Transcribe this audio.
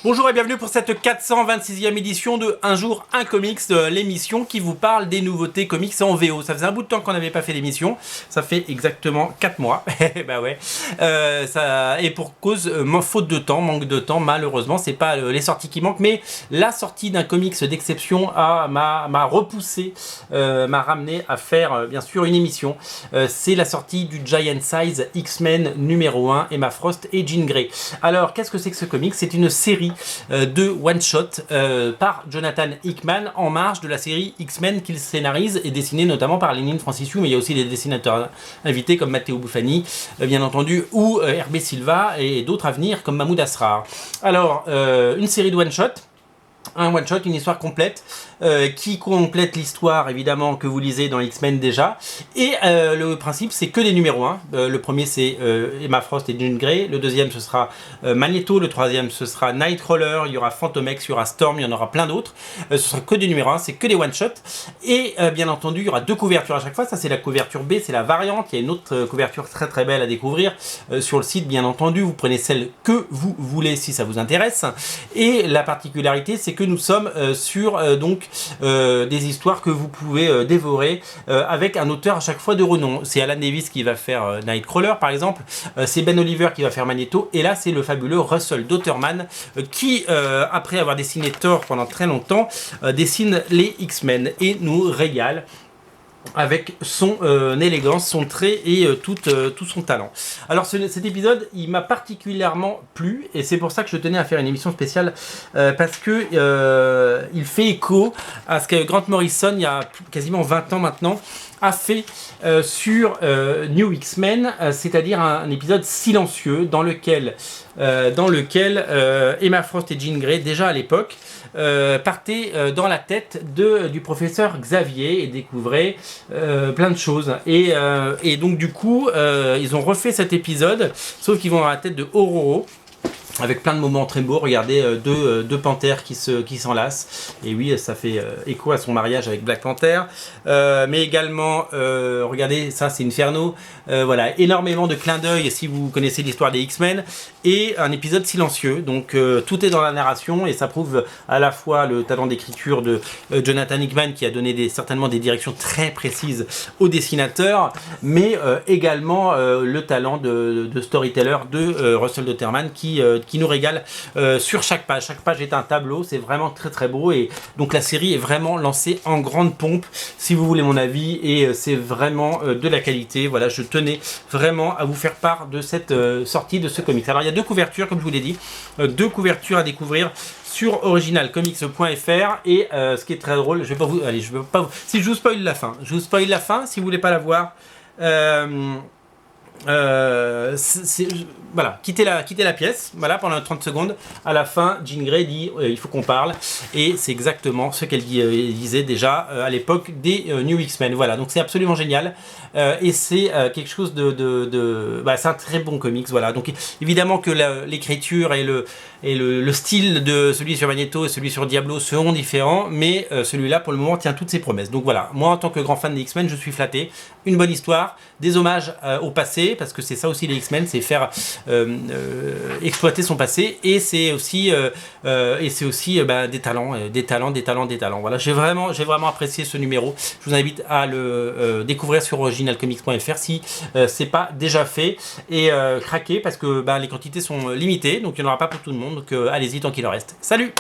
Bonjour et bienvenue pour cette 426e édition de Un jour un comics, l'émission qui vous parle des nouveautés comics en VO. Ça faisait un bout de temps qu'on n'avait pas fait l'émission, ça fait exactement 4 mois. Bah ouais. Et pour cause, faute de temps, manque de temps, malheureusement, c'est pas les sorties qui manquent, mais la sortie d'un comics d'exception m'a repoussé, m'a ramené à faire bien sûr une émission. C'est la sortie du Giant Size X-Men numéro 1, Emma Frost et Jean Grey. Alors, qu'est-ce que c'est que ce comics? C'est une série de one-shot par Jonathan Hickman en marge de la série X-Men qu'il scénarise et dessiné notamment par Leinil Francisciu, mais il y a aussi des dessinateurs invités comme Matteo Buffani, bien entendu, ou Hervé Silva et d'autres à venir comme Mahmoud Asrar. Alors, une série de one-shot. Un one-shot, une histoire complète qui complète l'histoire évidemment que vous lisez dans X-Men déjà. Et le principe, c'est que des numéros 1. Le premier, c'est Emma Frost et Jean Grey. Le deuxième, ce sera Magneto. Le troisième, ce sera Nightcrawler. Il y aura Fantomex, il y aura Storm, il y en aura plein d'autres. Ce sera que des numéros 1, c'est que des one-shots. Et bien entendu, il y aura 2 couvertures à chaque fois. Ça, c'est la couverture B, c'est la variante. Il y a une autre couverture très très belle à découvrir sur le site, bien entendu. Vous prenez celle que vous voulez si ça vous intéresse. Et la particularité, c'est que nous sommes sur des histoires que vous pouvez dévorer avec un auteur à chaque fois de renom. C'est Alan Davis qui va faire Nightcrawler par exemple, c'est Ben Oliver qui va faire Magneto, et là c'est le fabuleux Russell Dauterman qui, après avoir dessiné Thor pendant très longtemps, dessine les X-Men et nous régale avec son élégance, son trait et tout son talent. Alors cet épisode, il m'a particulièrement plu et c'est pour ça que je tenais à faire une émission spéciale parce que il fait écho à ce que Grant Morrison, il y a quasiment 20 ans maintenant, a fait sur New X-Men, c'est-à-dire un épisode silencieux dans lequel Emma Frost et Jean Grey, déjà à l'époque, partaient dans la tête du professeur Xavier et découvraient plein de choses. Et donc du coup, ils ont refait cet épisode, sauf qu'ils vont dans la tête de Ororo, avec plein de moments très beaux. Regardez deux panthères qui s'enlacent. Et oui, ça fait écho à son mariage avec Black Panther. Mais également, regardez, ça c'est Inferno. Voilà, énormément de clins d'œil si vous connaissez l'histoire des X-Men. Et un épisode silencieux. Donc tout est dans la narration et ça prouve à la fois le talent d'écriture de Jonathan Hickman qui a donné certainement des directions très précises aux dessinateurs, mais également le talent de storyteller de Russell Dauterman qui nous régale sur chaque page. Chaque page est un tableau, c'est vraiment très très beau et donc la série est vraiment lancée en grande pompe si vous voulez mon avis et c'est vraiment de la qualité. Voilà, je tenais vraiment à vous faire part de cette sortie de ce comics. Alors il y a 2 couvertures comme je vous l'ai dit, 2 couvertures à découvrir sur originalcomics.fr et ce qui est très drôle, je vais pas vous, si je vous spoil la fin, si vous voulez pas la voir, voilà, quittez la pièce, voilà, pendant 30 secondes. À la fin, Jean Grey dit il faut qu'on parle, et c'est exactement ce qu'elle disait déjà à l'époque des New X-Men. Voilà, donc c'est absolument génial et c'est quelque chose c'est un très bon comics. Voilà, donc évidemment que l'écriture et le style de celui sur Magneto et celui sur Diablo seront différents, mais celui-là pour le moment tient toutes ses promesses. Donc voilà, moi en tant que grand fan des X-Men, je suis flatté. Une bonne histoire, des hommages au passé, parce que c'est ça aussi les X-Men, c'est faire exploiter son passé, et c'est aussi des talents. Voilà, j'ai vraiment apprécié ce numéro. Je vous invite à le découvrir sur originalcomics.fr si c'est pas déjà fait, et craquez parce que les quantités sont limitées, donc il n'y en aura pas pour tout le monde, donc allez-y tant qu'il en reste. Salut!